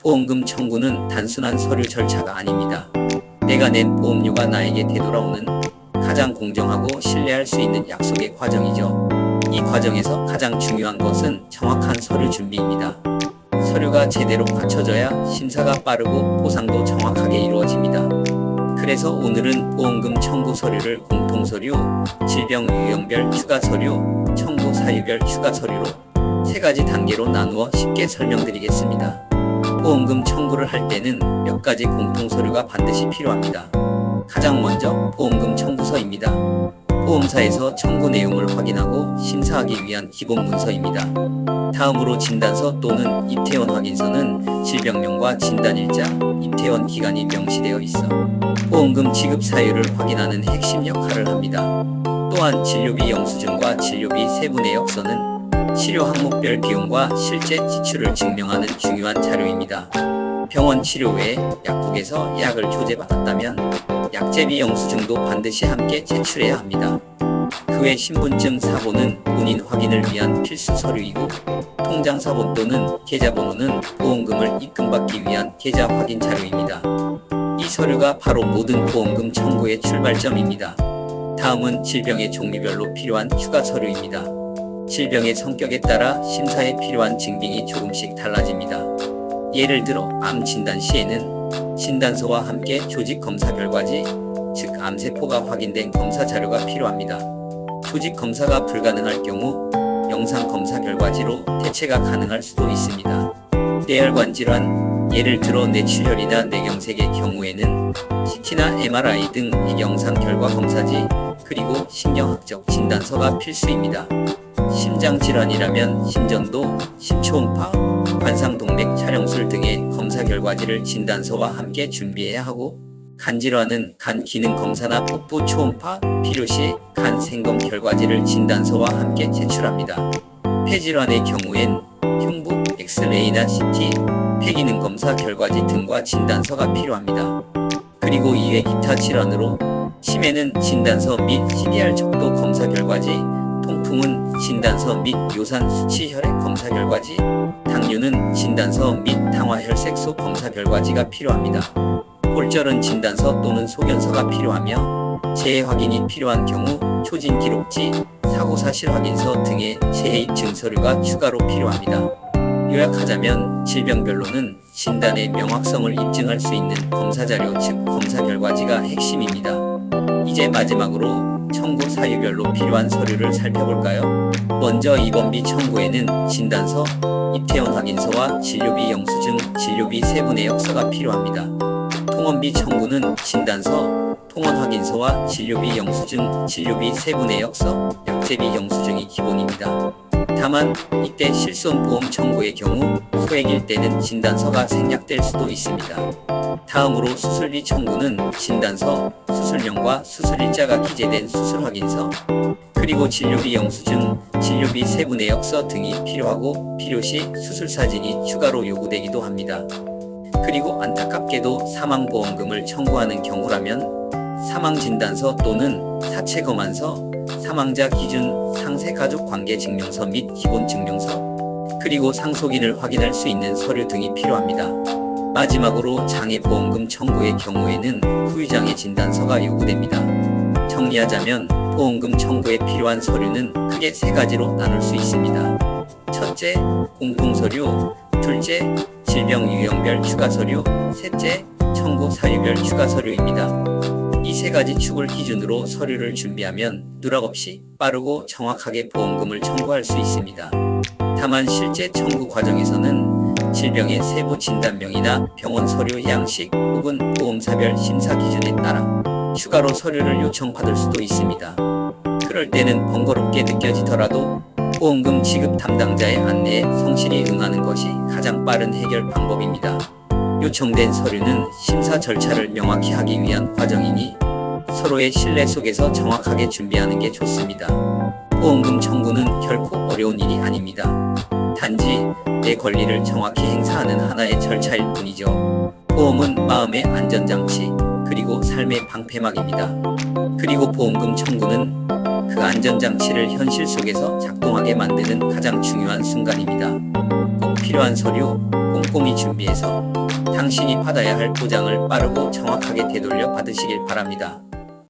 보험금 청구는 단순한 서류 절차가 아닙니다. 내가 낸 보험료가 나에게 되돌아오는 가장 공정하고 신뢰할 수 있는 약속의 과정이죠. 이 과정에서 가장 중요한 것은 정확한 서류 준비입니다. 서류가 제대로 갖춰져야 심사가 빠르고 보상도 정확하게 이루어집니다. 그래서 오늘은 보험금 청구 서류를 공통서류, 질병 유형별 추가 서류, 청구 사유별 추가 서류로 세 가지 단계로 나누어 쉽게 설명드리겠습니다. 보험금 청구를 할 때는 몇 가지 공통서류가 반드시 필요합니다. 가장 먼저 보험금 청구서입니다. 보험사에서 청구 내용을 확인하고 심사하기 위한 기본 문서입니다. 다음으로 진단서 또는 입퇴원 확인서는 질병명과 진단일자, 입퇴원 기간이 명시되어 있어 보험금 지급 사유를 확인하는 핵심 역할을 합니다. 또한 진료비 영수증과 진료비 세부 내역서는 치료 항목별 비용과 실제 지출을 증명하는 중요한 자료입니다. 병원 치료 외에 약국에서 약을 조제받았다면 약제비 영수증도 반드시 함께 제출해야 합니다. 그 외 신분증 사본은 본인 확인을 위한 필수 서류이고 통장 사본 또는 계좌번호는 보험금을 입금받기 위한 계좌 확인 자료입니다. 이 서류가 바로 모든 보험금 청구의 출발점입니다. 다음은 질병의 종류별로 필요한 추가 서류입니다. 질병의 성격에 따라 심사에 필요한 증빙이 조금씩 달라집니다. 예를 들어 암 진단 시에는 진단서와 함께 조직 검사 결과지, 즉 암세포가 확인된 검사 자료가 필요합니다. 조직 검사가 불가능할 경우 영상 검사 결과지로 대체가 가능할 수도 있습니다. 뇌혈관 질환, 예를 들어 뇌출혈이나 뇌경색의 경우에는 CT나 MRI 등 영상 결과 검사지, 그리고 신경학적 진단서가 필수입니다. 심장질환이라면 심전도, 심초음파, 관상동맥 촬영술 등의 검사 결과지를 진단서와 함께 준비해야 하고, 간질환은 간 기능 검사나 복부 초음파, 필요시 간 생검 결과지를 진단서와 함께 제출합니다. 폐질환의 경우엔 흉부, 엑스레이나 CT, 폐기능 검사 결과지 등과 진단서가 필요합니다. 그리고 이외 기타 질환으로 치매는 진단서 및 CDR 척도 검사 결과지, 통풍은 진단서 및 요산 수치 혈액 검사 결과지, 당뇨는 진단서 및 당화혈색소 검사 결과지가 필요합니다. 골절은 진단서 또는 소견서가 필요하며 재해 확인이 필요한 경우 초진 기록지, 사고 사실 확인서 등의 재해 증서류가 추가로 필요합니다. 요약하자면 질병별로는 진단의 명확성을 입증할 수 있는 검사자료 즉 검사 결과지가 핵심입니다. 이제 마지막으로 청구 사유별로 필요한 서류를 살펴볼까요? 먼저 입원비 청구에는 진단서, 입퇴원 확인서와 진료비 영수증, 진료비 세부 내역서가 필요합니다. 통원비 청구는 진단서, 통원 확인서와 진료비 영수증, 진료비 세부 내역서, 약제비 영수증이 기본입니다. 다만 이때 실손보험 청구의 경우 소액일 때는 진단서가 생략될 수도 있습니다. 다음으로 수술비 청구는 진단서, 수술명과 수술일자가 기재된 수술확인서, 그리고 진료비 영수증, 진료비 세부 내역서 등이 필요하고 필요시 수술사진이 추가로 요구되기도 합니다. 그리고 안타깝게도 사망보험금을 청구하는 경우라면 사망진단서 또는 사체검안서, 사망자 기준 상세가족관계증명서 및 기본증명서, 그리고 상속인을 확인할 수 있는 서류 등이 필요합니다. 마지막으로 장애보험금 청구의 경우에는 후유장애 진단서가 요구됩니다. 정리하자면 보험금 청구에 필요한 서류는 크게 세 가지로 나눌 수 있습니다. 첫째, 공통서류, 둘째, 질병 유형별 추가 서류, 셋째, 청구 사유별 추가 서류입니다. 이 세 가지 축을 기준으로 서류를 준비하면 누락 없이 빠르고 정확하게 보험금을 청구할 수 있습니다. 다만 실제 청구 과정에서는 질병의 세부 진단명이나 병원 서류 양식 혹은 보험사별 심사 기준에 따라 추가로 서류를 요청받을 수도 있습니다. 그럴 때는 번거롭게 느껴지더라도 보험금 지급 담당자의 안내에 성실히 응하는 것이 가장 빠른 해결 방법입니다. 요청된 서류는 심사 절차를 명확히 하기 위한 과정이니 서로의 신뢰 속에서 정확하게 준비하는 게 좋습니다. 보험금 청구는 결코 어려운 일이 아닙니다. 단지 내 권리를 정확히 행사하는 하나의 절차일 뿐이죠. 보험은 마음의 안전장치, 그리고 삶의 방패막입니다. 그리고 보험금 청구는 그 안전장치를 현실 속에서 작동하게 만드는 가장 중요한 순간입니다. 꼭 필요한 서류 꼼꼼히 준비해서 당신이 받아야 할 보장을 빠르고 정확하게 되돌려 받으시길 바랍니다.